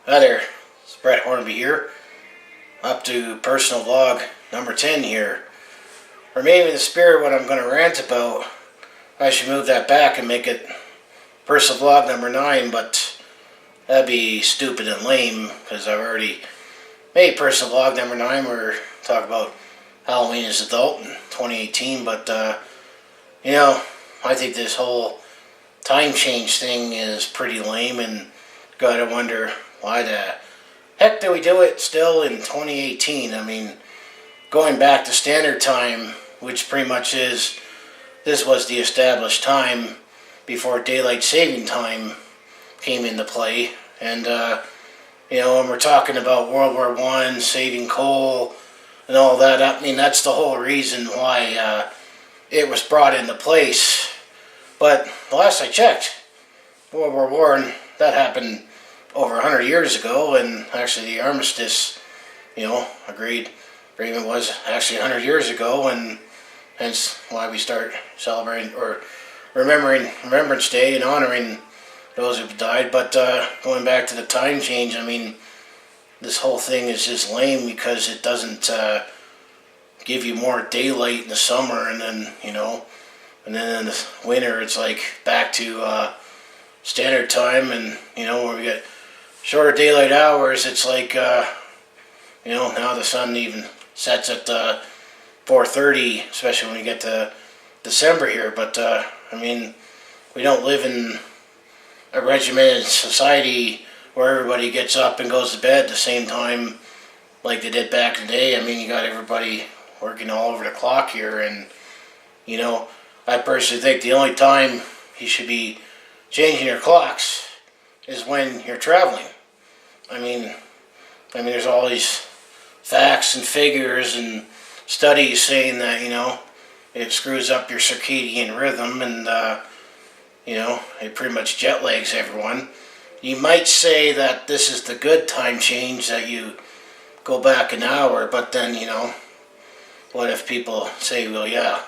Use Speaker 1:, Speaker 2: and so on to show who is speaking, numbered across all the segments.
Speaker 1: Hi there, it's Brett Hornby here, up to personal vlog number 10 here. Remaining in the spirit of what I'm going to rant about, I should move that back and make it personal vlog number 9, but that'd be stupid and lame, because I've already made personal vlog number 9 where we talk about Halloween as adult in 2018, but I think this whole time change thing is pretty lame, and gotta wonder why the heck do we do it still in 2018? I mean, going back to standard time, which pretty much is, this was the established time before daylight saving time came into play. And, when we're talking about World War I, saving coal and all that, I mean, that's the whole reason why it was brought into place. But the last I checked, World War I, that happened over 100 years ago, and actually the armistice, agreement was actually 100 years ago, and hence why we start celebrating or remembering Remembrance Day and honoring those who've died. But going back to the time change, I mean, this whole thing is just lame because it doesn't give you more daylight in the summer, and then and then in the winter it's like back to standard time, and where we get shorter daylight hours. It's like now the sun even sets at 4:30, especially when we get to December here. But I mean, we don't live in a regimented society where everybody gets up and goes to bed at the same time like they did back in the day. I mean, you got everybody working all over the clock here, and I personally think the only time you should be changing your clocks is when you're traveling. I mean, there's all these facts and figures and studies saying that it screws up your circadian rhythm, and it pretty much jet lags everyone. You might say that this is the good time change, that you go back an hour, but then what if people say, well, yeah,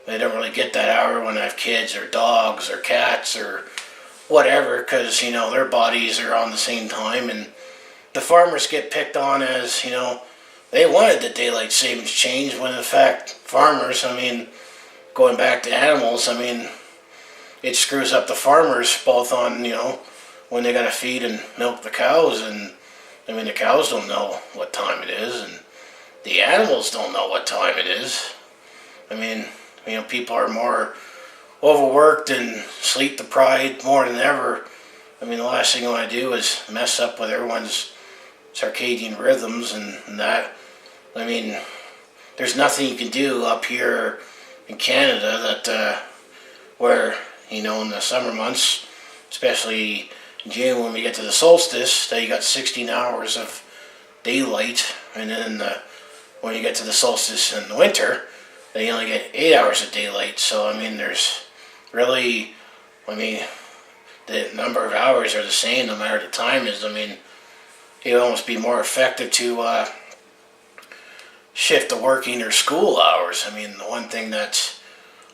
Speaker 1: they don't really get that hour when they have kids or dogs or cats or whatever, because their bodies are on the same time. And the farmers get picked on as they wanted the daylight savings change, when in fact farmers, going back to animals, it screws up the farmers both on when they gotta feed and milk the cows, and the cows don't know what time it is, and the animals don't know what time it is. People are more overworked and sleep deprived more than ever. The last thing I want to do is mess up with everyone's circadian rhythms and that. There's nothing you can do up here in Canada that where in the summer months, especially in June when we get to the solstice, that you got 16 hours of daylight, and then when you get to the solstice in the winter, then you only get 8 hours of daylight. So there's really, the number of hours are the same no matter the time is. It would almost be more effective to shift the working or school hours. The one thing that's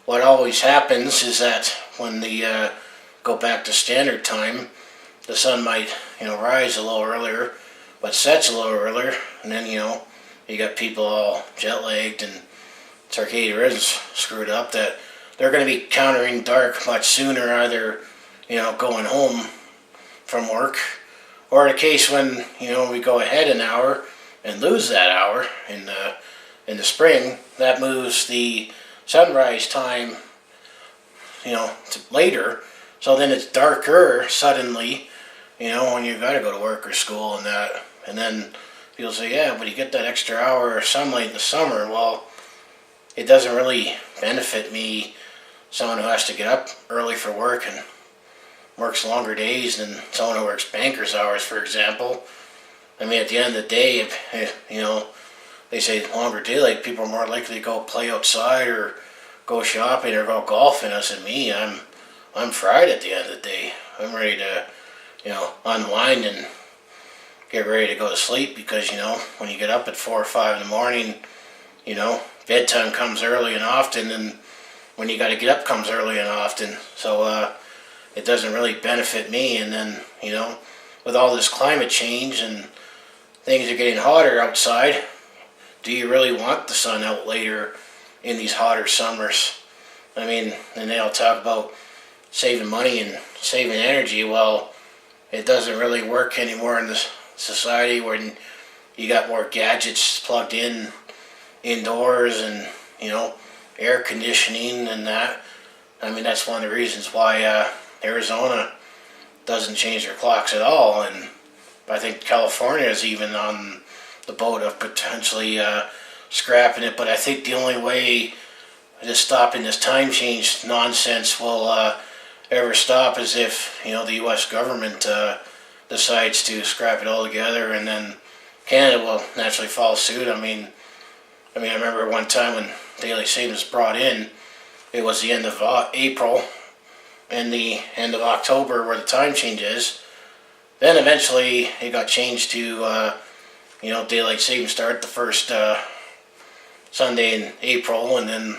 Speaker 1: what always happens is that when they go back to standard time, the sun might rise a little earlier, but sets a little earlier, and then you got people all jet lagged and circadian rhythms screwed up, that they're going to be countering dark much sooner, either going home from work, or in a case when we go ahead an hour and lose that hour in the spring, that moves the sunrise time to later, so then it's darker suddenly when you got to go to work or school and that. And then people say, yeah, but you get that extra hour of sunlight in the summer. Well, it doesn't really benefit me, someone who has to get up early for work and works longer days than someone who works banker's hours, for example. At the end of the day, they say longer daylight, people are more likely to go play outside or go shopping or go golfing. I said, me, I'm fried at the end of the day. I'm ready to, unwind and get ready to go to sleep, because, when you get up at 4 or 5 in the morning, bedtime comes early and often, and when you got to get up comes early and often. So it doesn't really benefit me. And then, with all this climate change and things are getting hotter outside, do you really want the sun out later in these hotter summers? I mean, and they all talk about saving money and saving energy. Well, it doesn't really work anymore in this society when you got more gadgets plugged in indoors and, air conditioning and that. I mean, that's one of the reasons why Arizona doesn't change their clocks at all. And I think California is even on the boat of potentially scrapping it. But I think the only way just stopping this time change nonsense will ever stop is if, the U.S. government decides to scrap it all together, and then Canada will naturally follow suit. I mean, I remember one time when daylight savings was brought in, it was the end of April and the end of October where the time change is. Then eventually it got changed to, daylight savings start the first Sunday in April, and then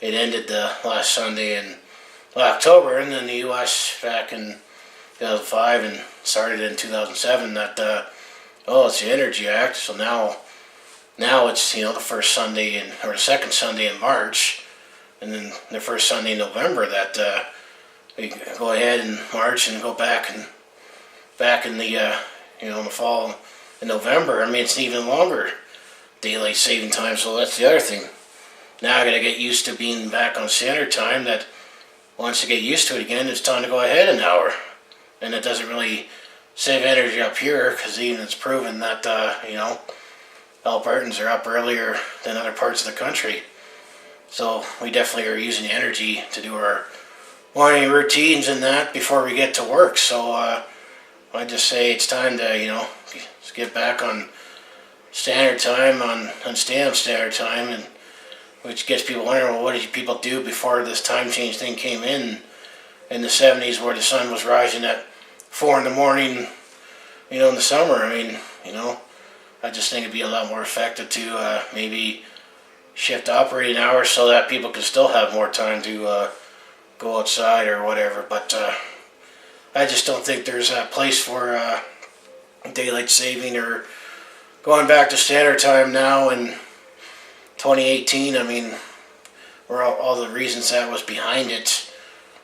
Speaker 1: it ended the last Sunday in October, and then the U.S. back in 2005 and started in 2007 that, it's the Energy Act, so now it's, the first Sunday or the second Sunday in March, and then the first Sunday in November that we go ahead in March and go back in the, in the fall in November. I mean, it's an even longer daylight saving time, so that's the other thing. Now I gotta get used to being back on standard time, that once I get used to it again, it's time to go ahead an hour. And it doesn't really save energy up here, because even it's proven that, Albertans are up earlier than other parts of the country. So we definitely are using the energy to do our morning routines and that before we get to work. So I just say it's time to, get back on standard time, on standard time, and which gets people wondering, well, what did people do before this time change thing came in the 70s, where the sun was rising at 4 in the morning, in the summer. I mean, I just think it'd be a lot more effective to maybe shift operating hours so that people can still have more time to go outside or whatever. But I just don't think there's a place for daylight saving or going back to standard time now in 2018. I mean, where all the reasons that was behind it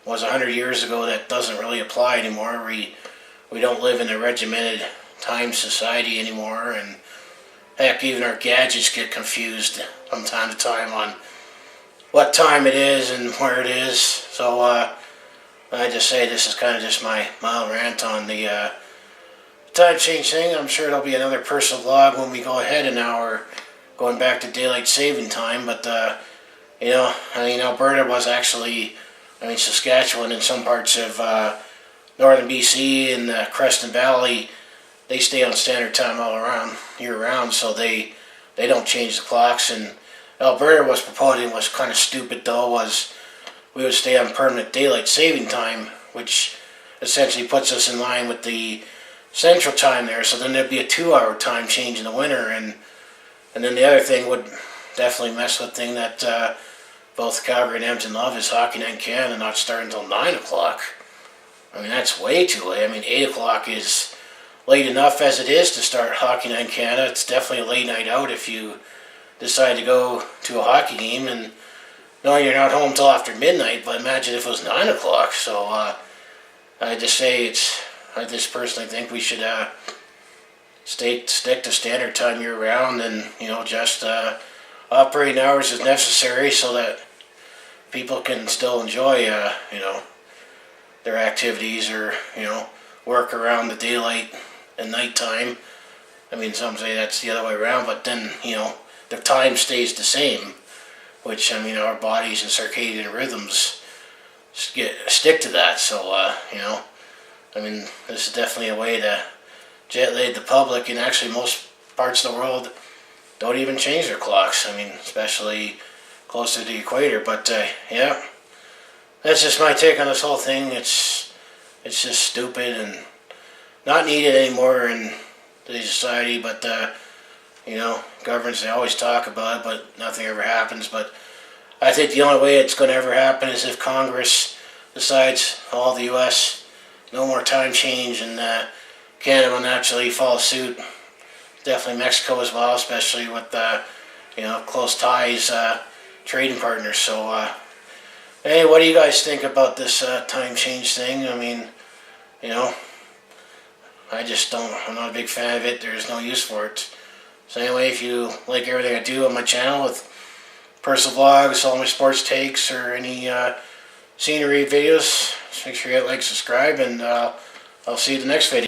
Speaker 1: was 100 years ago, that doesn't really apply anymore. We don't live in a regimented time society anymore, and heck, even our gadgets get confused from time to time on what time it is and where it is. So I just say this is kind of just my mild rant on the time change thing. I'm sure there'll be another personal vlog when we go ahead an hour going back to daylight saving time. But Alberta was actually, Saskatchewan and some parts of northern BC and the Creston Valley, they stay on standard time all around, year round, so they don't change the clocks. And Alberta was proposing, was kind of stupid though, was we would stay on permanent daylight saving time, which essentially puts us in line with the central time there. So then there'd be a 2-hour time change in the winter, and then the other thing would definitely mess with the thing that both Calgary and Edmonton love, is Hockey Night in Canada not starting until 9 o'clock. That's way too late. 8 o'clock is late enough as it is to start Hockey Night in Canada. It's definitely a late night out if you decide to go to a hockey game, and no, you're not home till after midnight, but imagine if it was 9 o'clock. So I just say I just personally think we should stick to standard time year round, and just operating hours as necessary so that people can still enjoy their activities, or work around the daylight and nighttime. Some say that's the other way around, but then the time stays the same, which our bodies and circadian rhythms stick to that. So this is definitely a way to jet lag the public, and actually most parts of the world don't even change their clocks. Especially closer to the equator. But yeah, that's just my take on this whole thing. It's just stupid and not needed anymore in today's society. But governments, they always talk about it, but nothing ever happens. But I think the only way it's going to ever happen is if Congress decides, all the U.S., no more time change, and Canada will naturally follow suit. Definitely Mexico as well, especially with close ties, trading partners. So, hey, what do you guys think about this time change thing? I mean, you know, I just don't. I'm not a big fan of it. There's no use for it. So anyway, if you like everything I do on my channel with personal vlogs, all my sports takes, or any scenery videos, just make sure you hit like, subscribe, and I'll see you in the next video.